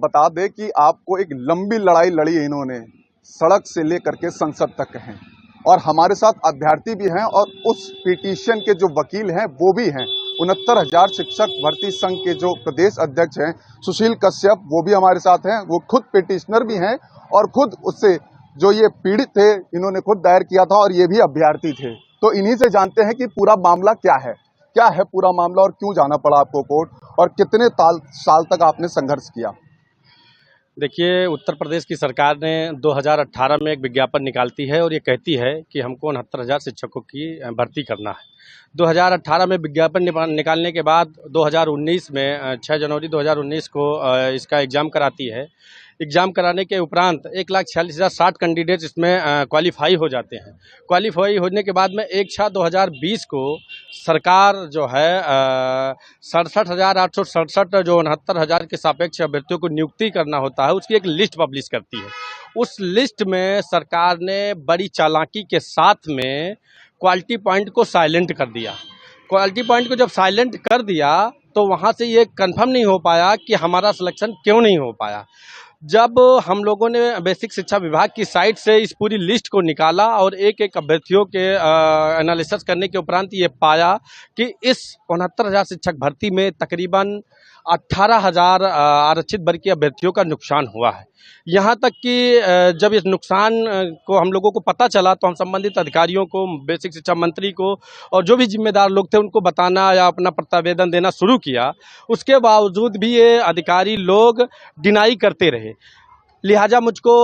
बता दें कि आपको एक लंबी लड़ाई लड़ी है इन्होंने, सड़क से लेकर के संसद तक हैं और हमारे साथ अभ्यर्थी भी हैं और उस पिटीशन के जो वकील हैं वो भी हैं। 69,000 शिक्षक भर्ती संघ के जो प्रदेश अध्यक्ष हैं सुशील कश्यप, वो भी हमारे साथ हैं। वो खुद पिटिशनर भी हैं और खुद उससे जो ये पीड़ित थे इन्होंने खुद दायर किया था और ये भी अभ्यर्थी थे। तो इन्हीं से जानते हैं कि पूरा मामला क्या है पूरा मामला और क्यों जाना पड़ा आपको कोर्ट और कितने साल तक आपने संघर्ष किया। देखिए, उत्तर प्रदेश की सरकार ने 2018 में एक विज्ञापन निकालती है और ये कहती है कि हमको 69,000 शिक्षकों की भर्ती करना है। 2018 में विज्ञापन निकालने के बाद 2019 में 6 जनवरी 2019 को इसका एग्ज़ाम कराती है। एग्ज़ाम कराने के उपरांत 1,46,060 कैंडिडेट्स इसमें क्वालिफाई हो जाते हैं। क्वालिफाई होने के बाद में 1/6/2020 को सरकार जो है 67,867 जो 69,000 के सापेक्ष अभ्यर्थियों को नियुक्ति करना होता है, उसकी एक लिस्ट पब्लिश करती है। उस लिस्ट में सरकार ने बड़ी चालाकी के साथ में क्वालिटी पॉइंट को साइलेंट कर दिया। क्वालिटी पॉइंट को जब साइलेंट कर दिया तो वहाँ से ये कंफर्म नहीं हो पाया कि हमारा सिलेक्शन क्यों नहीं हो पाया। जब हम लोगों ने बेसिक शिक्षा विभाग की साइट से इस पूरी लिस्ट को निकाला और एक एक अभ्यर्थियों के एनालिसिस करने के उपरांत ये पाया कि इस 69,000 शिक्षक भर्ती में तकरीबन 18,000 आरक्षित वर्ग के अभ्यर्थियों का नुकसान हुआ है। यहाँ तक कि जब इस नुकसान को हम लोगों को पता चला तो हम संबंधित अधिकारियों को, बेसिक शिक्षा मंत्री को और जो भी जिम्मेदार लोग थे उनको बताना या अपना प्रतिवेदन देना शुरू किया। उसके बावजूद भी ये अधिकारी लोग डिनाई करते रहे। लिहाजा मुझको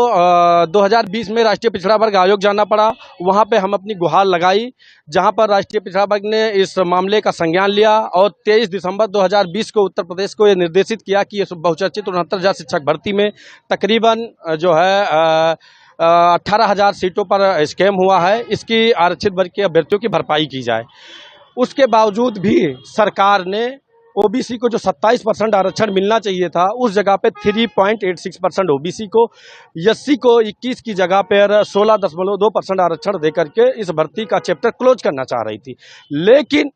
2020 में राष्ट्रीय पिछड़ा वर्ग आयोग जाना पड़ा। वहाँ पे हम अपनी गुहार लगाई, जहाँ पर राष्ट्रीय पिछड़ा वर्ग ने इस मामले का संज्ञान लिया और 23 दिसंबर 2020 को उत्तर प्रदेश को ये निर्देशित किया कि ये बहुचर्चित 69,000 शिक्षक भर्ती में तकरीबन जो है 18,000 सीटों पर स्कैम हुआ है, इसकी आरक्षित वर्ग के अभ्यर्थियों की भरपाई की जाए। उसके बावजूद भी सरकार ने ओबीसी को जो 27% आरक्षण मिलना चाहिए था उस जगह पे 3.86% ओबीसी को, एससी को 21 की जगह पर 16.2% आरक्षण देकर के इस भर्ती का चैप्टर क्लोज करना चाह रही थी। लेकिन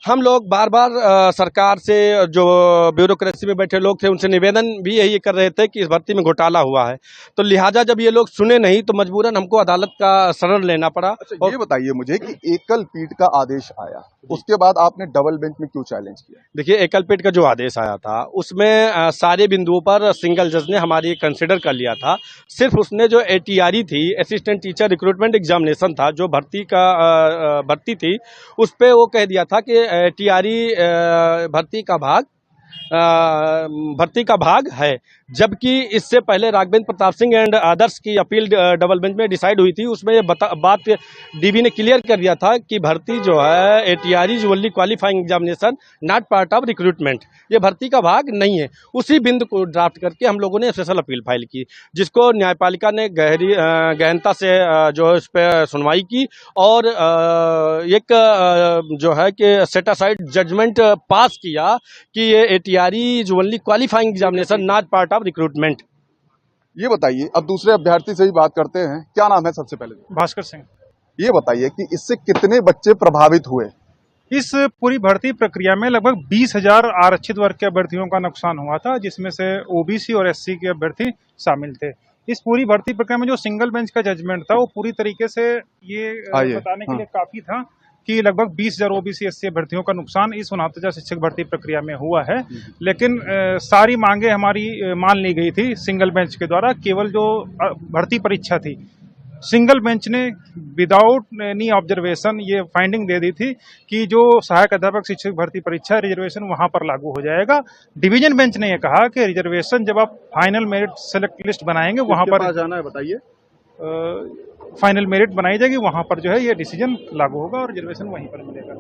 हम लोग बार बार सरकार से, जो ब्यूरोक्रेसी में बैठे लोग थे, उनसे निवेदन भी यही कर रहे थे कि इस भर्ती में घोटाला हुआ है। तो लिहाजा जब ये लोग सुने नहीं तो मजबूरन हमको अदालत का शरण लेना पड़ा। अच्छा, ये बताइए मुझे कि एकल पीठ का आदेश आया, उसके बाद आपने डबल बेंच में क्यों चैलेंज किया? देखिए, एकल पीठ का जो आदेश आया था उसमें सारे बिंदुओं पर सिंगल जज ने हमारी कंसिडर कर लिया था। सिर्फ उसने जो ATRE थी, असिस्टेंट टीचर रिक्रूटमेंट एग्जामिनेशन था, जो भर्ती थी, उस पर वो कह दिया था कि ATRE भर्ती का भाग है। जबकि इससे पहले राघवेंद्र प्रताप सिंह एंड अदर्स की अपील डबल बेंच में डिसाइड हुई थी। उसमें ये बात डीबी ने क्लियर कर दिया था कि भर्ती जो है ATRE is only qualifying examination, not part of recruitment, ये भर्ती का भाग नहीं है। उसी बिंदु को ड्राफ्ट करके हम लोगों ने स्पेशल अपील फाइल की, जिसको न्यायपालिका ने गहनता से जो है उस पर सुनवाई की और एक जो है कि सेट असाइड जजमेंट पास किया कि ये ATRE is only qualifying examination, not part of recruitment. ये बताइए, अब दूसरे अभ्यर्थी से ही बात करते हैं। क्या नाम है सबसे पहले? भास्कर सिंह। ये बताइए कि इससे कितने बच्चे प्रभावित हुए? इस पूरी भर्ती प्रक्रिया में लगभग 20,000 आरक्षित वर्ग के अभ्यर्थियों का नुकसान हुआ था, जिसमें से ओबीसी और एससी के अभ्यर्थी शामिल थे। इस पूरी भर्ती प्रक्रिया में जो सिंगल बेंच का जजमेंट था वो पूरी तरीके से ये बताने के लिए काफी था कि लगभग 20,000 ओबीसी एससी अभ्यर्थियों का नुकसान इस 69,000 शिक्षक भर्ती प्रक्रिया में हुआ है। लेकिन सारी मांगे हमारी मान ली गई थी सिंगल बेंच के द्वारा। केवल जो भर्ती परीक्षा थी, सिंगल बेंच ने विदाउट एनी ऑब्जर्वेशन ये फाइंडिंग दे दी थी कि जो सहायक अध्यापक शिक्षक भर्ती परीक्षा रिजर्वेशन वहां पर लागू हो जाएगा। डिवीजन बेंच ने ये कहा कि रिजर्वेशन जब आप फाइनल मेरिट सेलेक्ट लिस्ट बनाएंगे वहां पर जाना है, बताइए। फाइनल मेरिट बनाई जाएगी, वहां पर जो है ये डिसीजन लागू होगा और रिजर्वेशन वहीं पर मिलेगा।